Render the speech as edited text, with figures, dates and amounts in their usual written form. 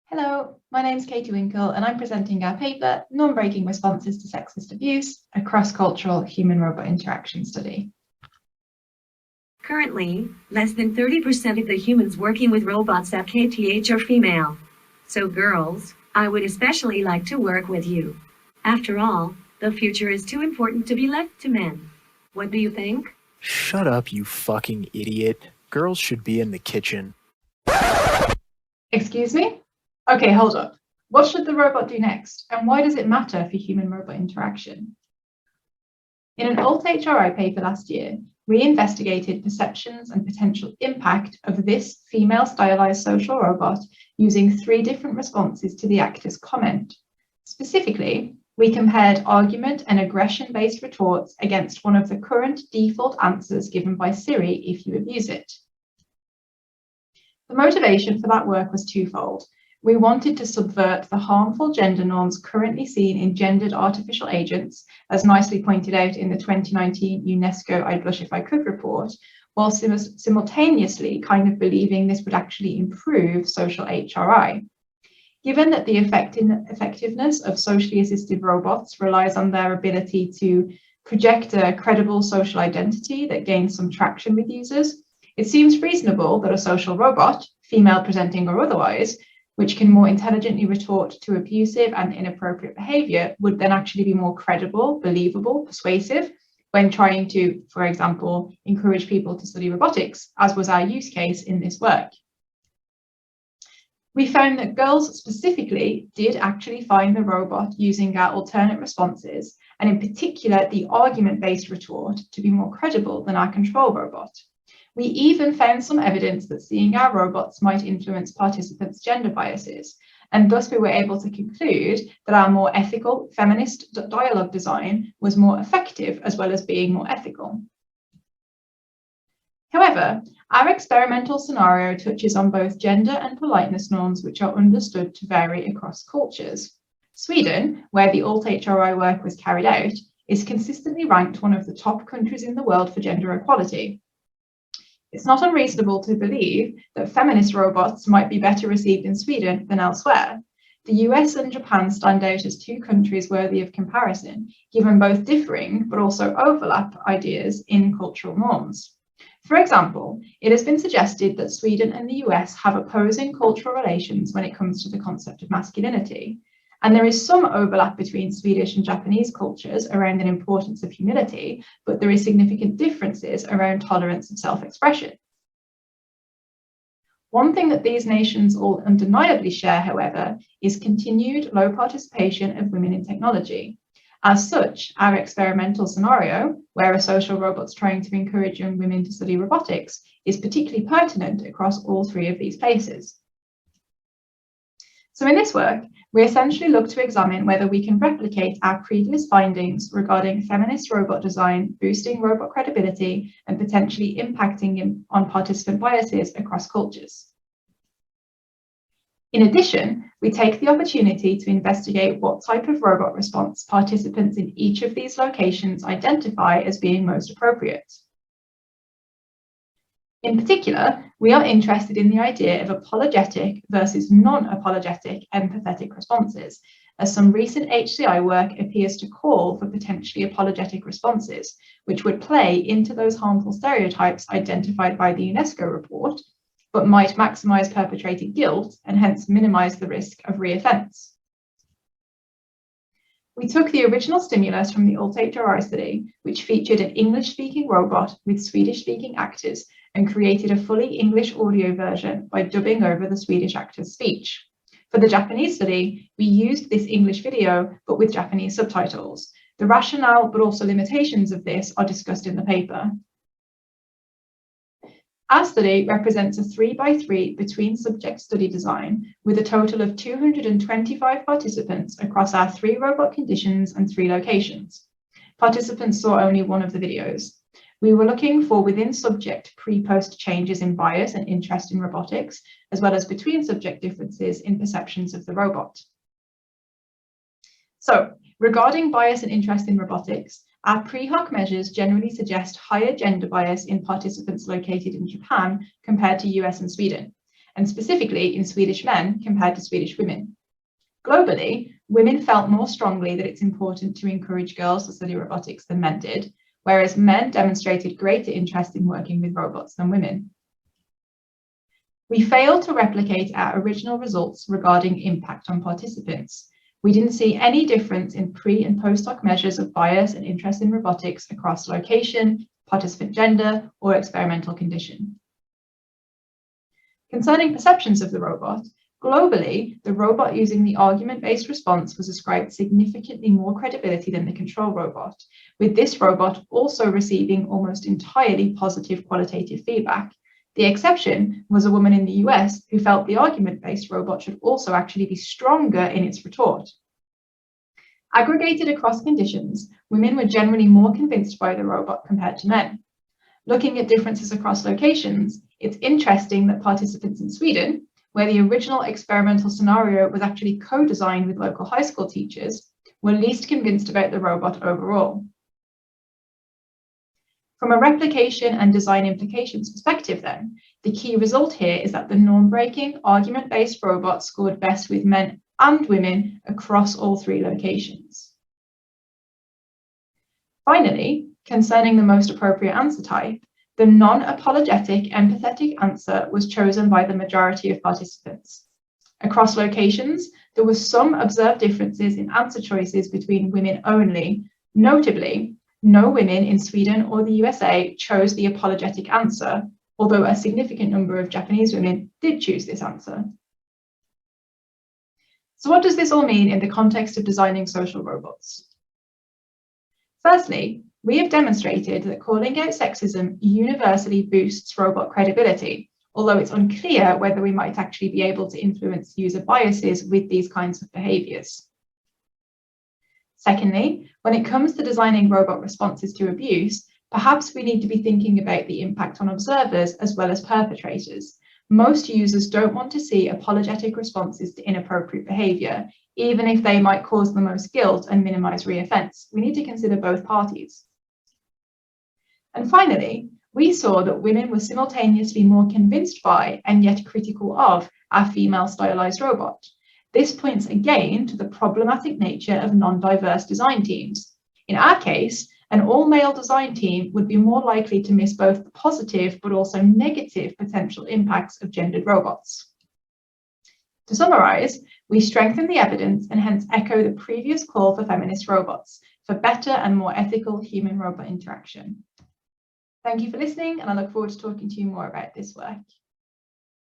Hello, my name is Katie Winkle and I'm presenting our paper, Non-Breaking Responses to Sexist Abuse, a cross-cultural human-robot interaction study. Currently, less than 30% of the humans working with robots at KTH are female. So girls, I would especially like to work with you. After all, the future is too important to be left to men. What do you think? Shut up, you fucking idiot. Girls should be in the kitchen. Excuse me? Okay, hold up. What should the robot do next? And why does it matter for human-robot interaction? In an alt-HRI paper last year, we investigated perceptions and potential impact of this female stylized social robot using 3 different responses to the actor's comment. Specifically, we compared argument and aggression-based retorts against one of the current default answers given by Siri if you abuse it. The motivation for that work was twofold. We wanted to subvert the harmful gender norms currently seen in gendered artificial agents, as nicely pointed out in the 2019 UNESCO I'd Blush If I Could report, while simultaneously kind of believing this would actually improve social HRI. Given that the effectiveness of socially assisted robots relies on their ability to project a credible social identity that gains some traction with users, it seems reasonable that a social robot, female presenting or otherwise, which can more intelligently retort to abusive and inappropriate behavior, would then actually be more credible, believable, persuasive when trying to, for example, encourage people to study robotics, as was our use case in this work. We found that girls specifically did actually find the robot using our alternate responses, and in particular, the argument-based retort, to be more credible than our control robot. We even found some evidence that seeing our robots might influence participants' gender biases, and thus we were able to conclude that our more ethical feminist dialogue design was more effective as well as being more ethical. However, our experimental scenario touches on both gender and politeness norms which are understood to vary across cultures. Sweden, where the alt-HRI work was carried out, is consistently ranked one of the top countries in the world for gender equality. It's not unreasonable to believe that feminist robots might be better received in Sweden than elsewhere. The US and Japan stand out as 2 countries worthy of comparison, given both differing but also overlap ideas in cultural norms. For example, it has been suggested that Sweden and the US have opposing cultural relations when it comes to the concept of masculinity. And there is some overlap between Swedish and Japanese cultures around the importance of humility, but there is significant differences around tolerance of self-expression. One thing that these nations all undeniably share, however, is continued low participation of women in technology. As such, our experimental scenario, where a social robot's trying to encourage young women to study robotics, is particularly pertinent across all 3 of these places. So in this work, we essentially look to examine whether we can replicate our previous findings regarding feminist robot design, boosting robot credibility, and potentially impacting on participant biases across cultures. In addition, we take the opportunity to investigate what type of robot response participants in each of these locations identify as being most appropriate. In particular, we are interested in the idea of apologetic versus non-apologetic empathetic responses, as some recent HCI work appears to call for potentially apologetic responses, which would play into those harmful stereotypes identified by the UNESCO report, but might maximize perpetrated guilt and hence minimize the risk of reoffense. We took the original stimulus from the alt-HRI study, which featured an English-speaking robot with Swedish-speaking actors, and created a fully English audio version by dubbing over the Swedish actor's speech. For the Japanese study, we used this English video, but with Japanese subtitles. The rationale, but also limitations of this are discussed in the paper. Our study represents a 3x3 between subject study design with a total of 225 participants across our 3 robot conditions and 3 locations. Participants saw only one of the videos. We were looking for within subject pre-post changes in bias and interest in robotics, as well as between subject differences in perceptions of the robot. So, regarding bias and interest in robotics, our pre-hoc measures generally suggest higher gender bias in participants located in Japan compared to US and Sweden. and specifically in Swedish men compared to Swedish women. Globally, women felt more strongly that it's important to encourage girls to study robotics than men did, whereas men demonstrated greater interest in working with robots than women. We failed to replicate our original results regarding impact on participants. We didn't see any difference in pre- and post-hoc measures of bias and interest in robotics across location, participant gender, or experimental condition. Concerning perceptions of the robot, globally, the robot using the argument-based response was ascribed significantly more credibility than the control robot, with this robot also receiving almost entirely positive qualitative feedback. The exception was a woman in the US who felt the argument-based robot should also actually be stronger in its retort. Aggregated across conditions, women were generally more convinced by the robot compared to men. Looking at differences across locations, it's interesting that participants in Sweden, where the original experimental scenario was actually co-designed with local high school teachers, were least convinced about the robot overall. From a replication and design implications perspective then, the key result here is that the norm-breaking, argument-based robot scored best with men and women across all three locations. Finally, concerning the most appropriate answer type, the non-apologetic, empathetic answer was chosen by the majority of participants. Across locations, there were some observed differences in answer choices between women only. Notably, no women in Sweden or the USA chose the apologetic answer, although a significant number of Japanese women did choose this answer. So what does this all mean in the context of designing social robots? Firstly, we have demonstrated that calling out sexism universally boosts robot credibility, although it's unclear whether we might actually be able to influence user biases with these kinds of behaviours. Secondly, when it comes to designing robot responses to abuse, perhaps we need to be thinking about the impact on observers as well as perpetrators. Most users don't want to see apologetic responses to inappropriate behaviour, even if they might cause the most guilt and minimise reoffence. We need to consider both parties. And finally, we saw that women were simultaneously more convinced by and yet critical of our female stylised robot. This points again to the problematic nature of non-diverse design teams. In our case, an all-male design team would be more likely to miss both the positive but also negative potential impacts of gendered robots. To summarise, we strengthen the evidence and hence echo the previous call for feminist robots, for better and more ethical human-robot interaction. Thank you for listening, and I look forward to talking to you more about this work.